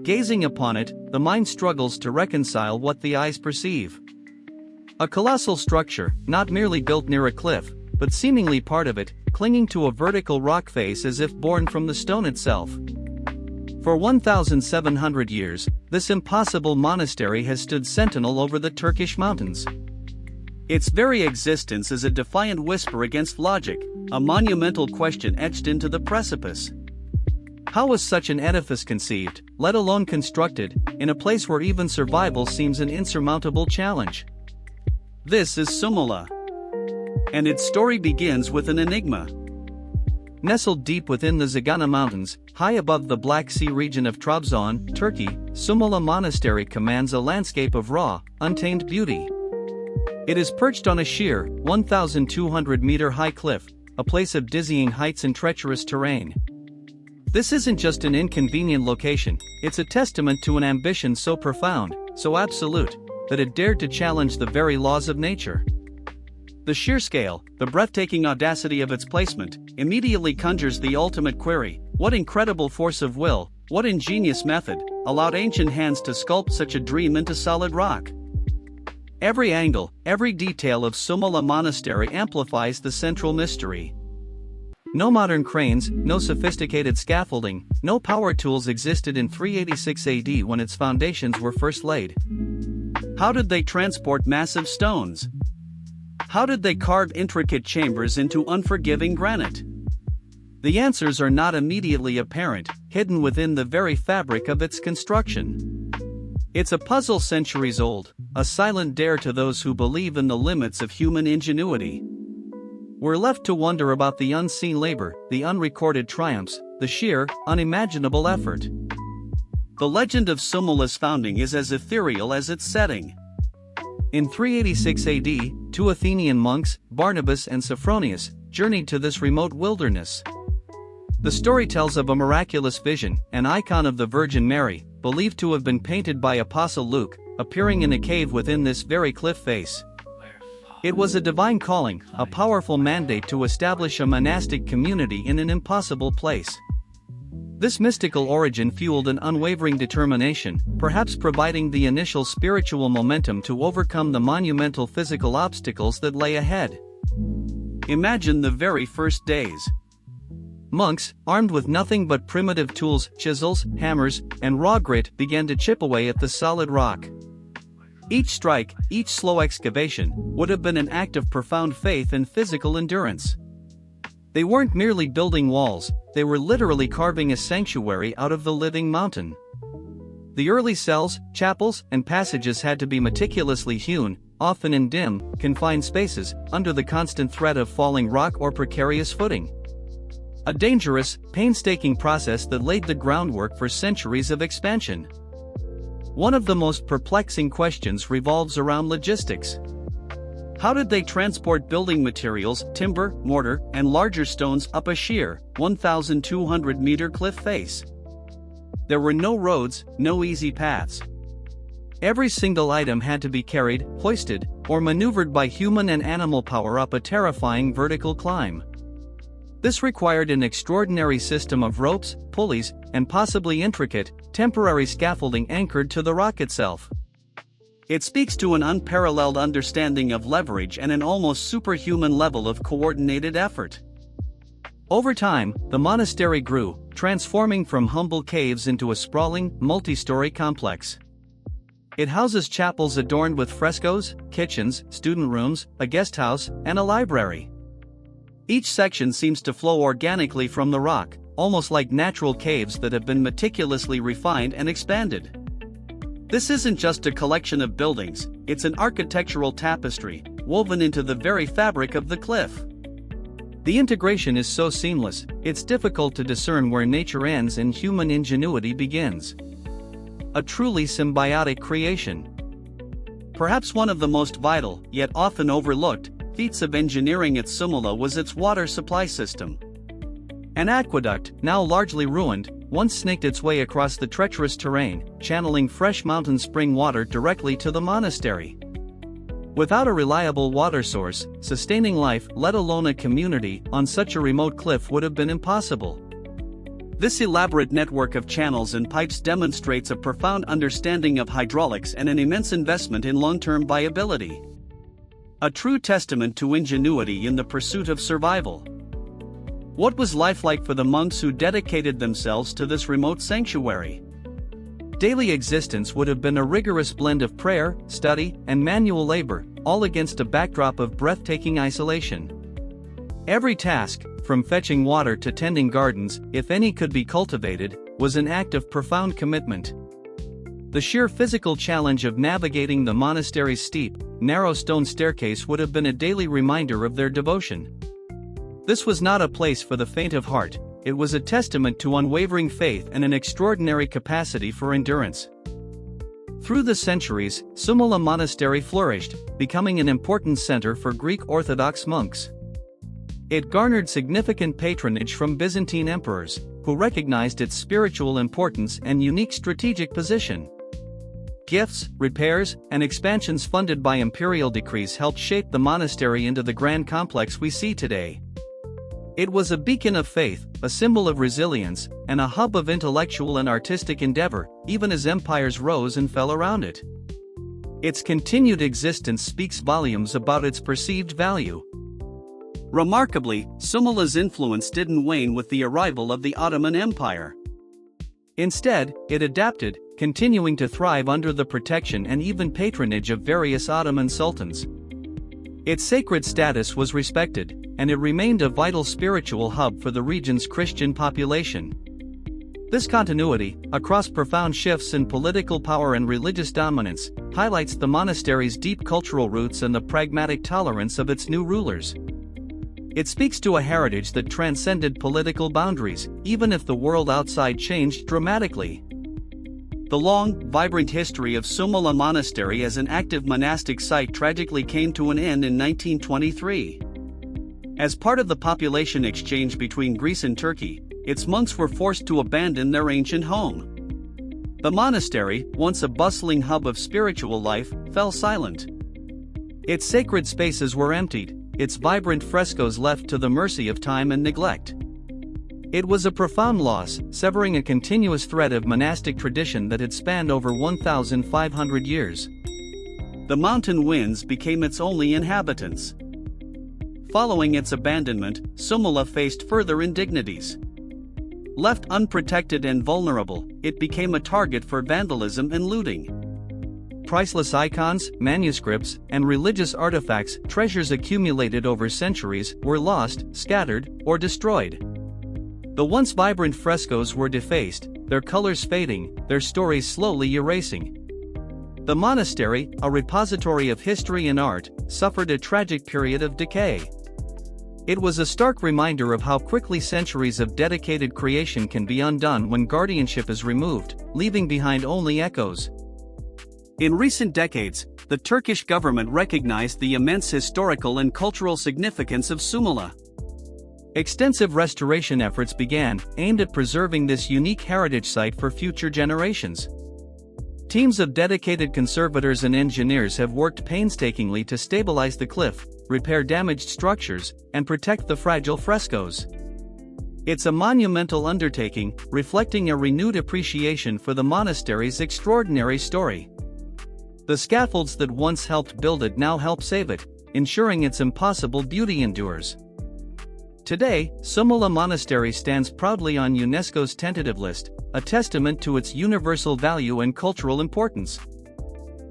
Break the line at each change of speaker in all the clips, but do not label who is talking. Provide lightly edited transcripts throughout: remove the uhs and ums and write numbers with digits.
Gazing upon it, the mind struggles to reconcile what the eyes perceive. A colossal structure, not merely built near a cliff, but seemingly part of it, clinging to a vertical rock face as if born from the stone itself. For 1,700 years, this impossible monastery has stood sentinel over the Turkish mountains. Its very existence is a defiant whisper against logic, a monumental question etched into the precipice. How was such an edifice conceived, let alone constructed, in a place where even survival seems an insurmountable challenge? This is Sumela. And its story begins with an enigma. Nestled deep within the Zagana Mountains, high above the Black Sea region of Trabzon, Turkey, Sumela Monastery commands a landscape of raw, untamed beauty. It is perched on a sheer, 1,200-meter-high cliff, a place of dizzying heights and treacherous terrain. This isn't just an inconvenient location, it's a testament to an ambition so profound, so absolute, that it dared to challenge the very laws of nature. The sheer scale, the breathtaking audacity of its placement, immediately conjures the ultimate query: what incredible force of will, what ingenious method, allowed ancient hands to sculpt such a dream into solid rock? Every angle, every detail of Sumela Monastery amplifies the central mystery. No modern cranes, no sophisticated scaffolding, no power tools existed in 386 AD when its foundations were first laid. How did they transport massive stones? How did they carve intricate chambers into unforgiving granite? The answers are not immediately apparent, hidden within the very fabric of its construction. It's a puzzle centuries old, a silent dare to those who believe in the limits of human ingenuity. We're left to wonder about the unseen labor, the unrecorded triumphs, the sheer, unimaginable effort. The legend of Sumela's founding is as ethereal as its setting. In 386 AD, two Athenian monks, Barnabas and Sophronius, journeyed to this remote wilderness. The story tells of a miraculous vision, an icon of the Virgin Mary, believed to have been painted by Apostle Luke, appearing in a cave within this very cliff face. It was a divine calling, a powerful mandate to establish a monastic community in an impossible place. This mystical origin fueled an unwavering determination, perhaps providing the initial spiritual momentum to overcome the monumental physical obstacles that lay ahead. Imagine the very first days. Monks, armed with nothing but primitive tools, chisels, hammers, and raw grit, began to chip away at the solid rock. Each strike, each slow excavation, would have been an act of profound faith and physical endurance. They weren't merely building walls, they were literally carving a sanctuary out of the living mountain. The early cells, chapels, and passages had to be meticulously hewn, often in dim, confined spaces, under the constant threat of falling rock or precarious footing. A dangerous, painstaking process that laid the groundwork for centuries of expansion. One of the most perplexing questions revolves around logistics. How did they transport building materials, timber, mortar, and larger stones up a sheer, 1,200-meter cliff face? There were no roads, no easy paths. Every single item had to be carried, hoisted, or maneuvered by human and animal power up a terrifying vertical climb. This required an extraordinary system of ropes, pulleys, and possibly intricate, temporary scaffolding anchored to the rock itself. It speaks to an unparalleled understanding of leverage and an almost superhuman level of coordinated effort. Over time, the monastery grew, transforming from humble caves into a sprawling, multi-story complex. It houses chapels adorned with frescoes, kitchens, student rooms, a guest house, and a library. Each section seems to flow organically from the rock, almost like natural caves that have been meticulously refined and expanded. This isn't just a collection of buildings, it's an architectural tapestry, woven into the very fabric of the cliff. The integration is so seamless, it's difficult to discern where nature ends and human ingenuity begins. A truly symbiotic creation. Perhaps one of the most vital, yet often overlooked, feats of engineering at Sumela was its water supply system. An aqueduct, now largely ruined, once snaked its way across the treacherous terrain, channeling fresh mountain spring water directly to the monastery. Without a reliable water source, sustaining life, let alone a community, on such a remote cliff would have been impossible.
This elaborate network of channels and pipes demonstrates a profound understanding of hydraulics and an immense investment in long-term viability. A true testament to ingenuity in the pursuit of survival. What was life like for the monks who dedicated themselves to this remote sanctuary? Daily existence would have been a rigorous blend of prayer, study, and manual labor, all against a backdrop of breathtaking isolation. Every task, from fetching water to tending gardens, if any could be cultivated, was an act of profound commitment. The sheer physical challenge of navigating the monastery's steep, narrow stone staircase would have been a daily reminder of their devotion. This was not a place for the faint of heart, it was a testament to unwavering faith and an extraordinary capacity for endurance. Through the centuries, Sumela Monastery flourished, becoming an important center for Greek Orthodox monks. It garnered significant patronage from Byzantine emperors, who recognized its spiritual importance and unique strategic position. Gifts, repairs, and expansions funded by imperial decrees helped shape the monastery into the grand complex we see today. It was a beacon of faith, a symbol of resilience, and a hub of intellectual and artistic endeavor, even as empires rose and fell around it. Its continued existence speaks volumes about its perceived value. Remarkably, Sumela's influence didn't wane with the arrival of the Ottoman Empire. Instead, it adapted, continuing to thrive under the protection and even patronage of various Ottoman sultans. Its sacred status was respected, and it remained a vital spiritual hub for the region's Christian population. This continuity, across profound shifts in political power and religious dominance, highlights the monastery's deep cultural roots and the pragmatic tolerance of its new rulers. It speaks to a heritage that transcended political boundaries, even if the world outside changed dramatically. The long, vibrant history of Sumela Monastery as an active monastic site tragically came to an end in 1923. As part of the population exchange between Greece and Turkey, its monks were forced to abandon their ancient home. The monastery, once a bustling hub of spiritual life, fell silent. Its sacred spaces were emptied, its vibrant frescoes left to the mercy of time and neglect. It was a profound loss, severing a continuous thread of monastic tradition that had spanned over 1,500 years. The mountain winds became its only inhabitants. Following its abandonment, Sumela faced further indignities. Left unprotected and vulnerable, it became a target for vandalism and looting. Priceless icons, manuscripts, and religious artifacts, treasures accumulated over centuries, were lost, scattered, or destroyed. The once vibrant frescoes were defaced, their colors fading, their stories slowly erasing. The monastery, a repository of history and art, suffered a tragic period of decay. It was a stark reminder of how quickly centuries of dedicated creation can be undone when guardianship is removed, leaving behind only echoes. In recent decades, the Turkish government recognized the immense historical and cultural significance of Sumela. Extensive restoration efforts began, aimed at preserving this unique heritage site for future generations. Teams of dedicated conservators and engineers have worked painstakingly to stabilize the cliff, repair damaged structures, and protect the fragile frescoes. It's a monumental undertaking, reflecting a renewed appreciation for the monastery's extraordinary story. The scaffolds that once helped build it now help save it, ensuring its impossible beauty endures. Today, Sumela Monastery stands proudly on UNESCO's tentative list, a testament to its universal value and cultural importance.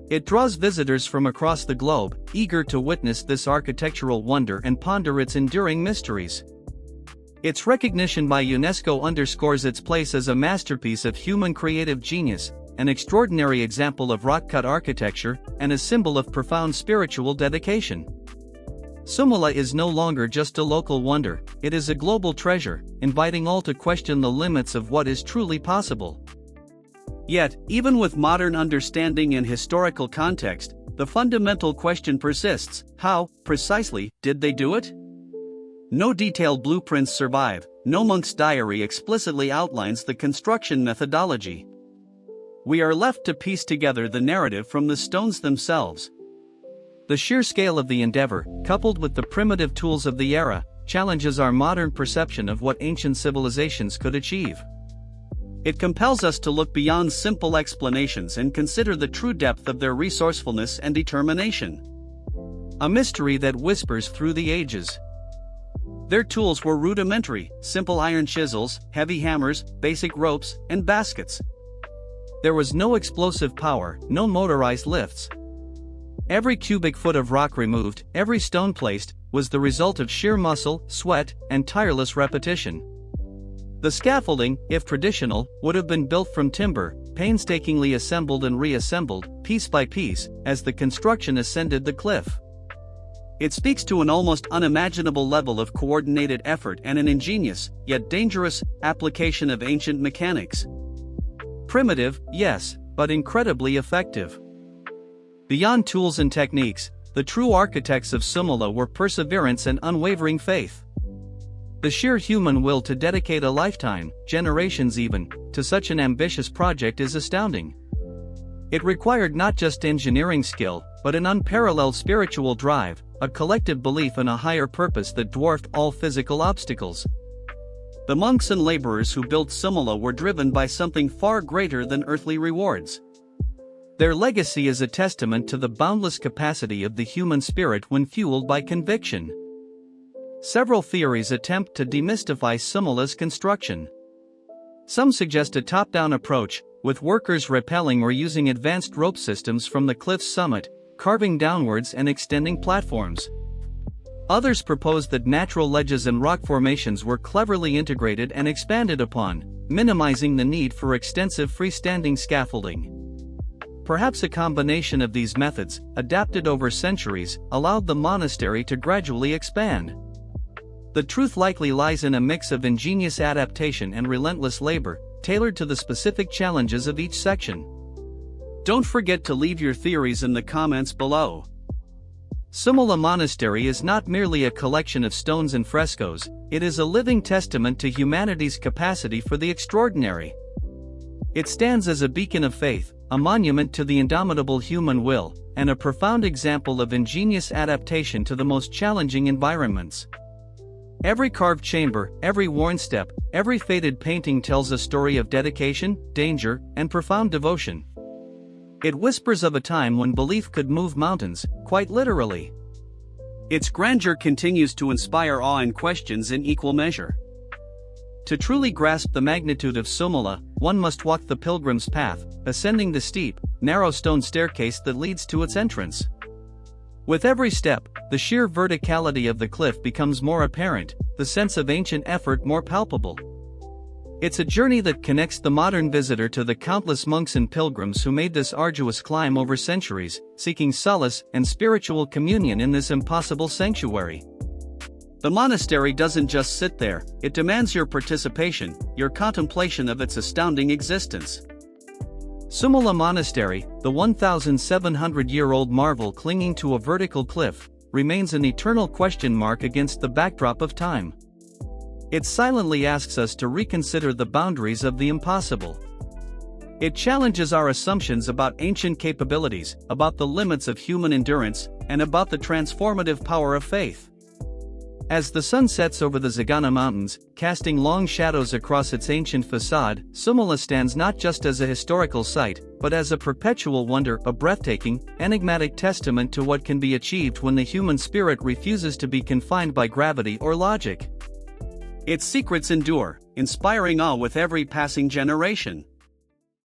It draws visitors from across the globe, eager to witness this architectural wonder and ponder its enduring mysteries. Its recognition by UNESCO underscores its place as a masterpiece of human creative genius, an extraordinary example of rock-cut architecture, and a symbol of profound spiritual dedication. Sumela is no longer just a local wonder, it is a global treasure, inviting all to question the limits of what is truly possible. Yet, even with modern understanding and historical context, the fundamental question persists: how, precisely, did they do it? No detailed blueprints survive, no monk's diary explicitly outlines the construction methodology. We are left to piece together the narrative from the stones themselves. The sheer scale of the endeavor, coupled with the primitive tools of the era, challenges our modern perception of what ancient civilizations could achieve. It compels us to look beyond simple explanations and consider the true depth of their resourcefulness and determination.
A mystery that whispers through the ages.
Their tools were rudimentary: simple iron chisels, heavy hammers, basic ropes, and baskets.
There was no explosive power, no motorized lifts. Every cubic foot of rock removed, every stone placed, was the result of sheer muscle, sweat, and tireless repetition. The scaffolding, if traditional, would have been built from timber, painstakingly assembled and reassembled, piece by piece, as the construction ascended the cliff. It speaks to an almost unimaginable level of coordinated effort and an ingenious, yet dangerous, application of ancient mechanics. Primitive, yes, but incredibly effective. Beyond tools and techniques, the true architects of Sumela were perseverance and unwavering faith. The sheer human will to dedicate a lifetime, generations even, to such an ambitious project is astounding. It required not just engineering skill, but an unparalleled spiritual drive, a collective belief in a higher purpose that dwarfed all physical obstacles. The monks and laborers who built Sumela were driven by something far greater than earthly rewards. Their legacy is a testament to the boundless capacity of the human spirit when fueled by conviction. Several theories attempt to demystify Sumela's construction. Some suggest a top-down approach, with workers rappelling or using advanced rope systems from the cliff's summit, carving downwards and extending platforms. Others propose that natural ledges and rock formations were cleverly integrated and expanded upon, minimizing the need for extensive freestanding scaffolding. Perhaps a combination of these methods, adapted over centuries, allowed the monastery to gradually expand. The truth likely lies in a mix of ingenious adaptation and relentless labor, tailored to the specific challenges of each section. Don't forget to leave your theories in the comments below. Sumela Monastery is not merely a collection of stones and frescoes, it is a living testament to humanity's capacity for the extraordinary. It stands as a beacon of faith, a monument to the indomitable human will, and a profound example of ingenious adaptation to the most challenging environments. Every carved chamber, every worn step, every faded painting tells a story of dedication, danger, and profound devotion. It whispers of a time when belief could move mountains, quite literally. Its grandeur continues to inspire awe and questions in equal measure. To truly grasp the magnitude of Sumela, one must walk the pilgrim's path, ascending the steep, narrow stone staircase that leads to its entrance. With every step, the sheer verticality of the cliff becomes more apparent, the sense of ancient effort more palpable. It's a journey that connects the modern visitor to the countless monks and pilgrims who made this arduous climb over centuries, seeking solace and spiritual communion in this impossible sanctuary. The monastery doesn't just sit there, it demands your participation, your contemplation of its astounding existence. Sumela Monastery, the 1,700-year-old marvel clinging to a vertical cliff, remains an eternal question mark against the backdrop of time. It silently asks us to reconsider the boundaries of the impossible. It challenges our assumptions about ancient capabilities, about the limits of human endurance, and about the transformative power of faith. As the sun sets over the Zagana Mountains, casting long shadows across its ancient facade, Sumela stands not just as a historical site, but as a perpetual wonder, a breathtaking, enigmatic testament to what can be achieved when the human spirit refuses to be confined by gravity or logic. Its secrets endure, inspiring awe with every passing generation.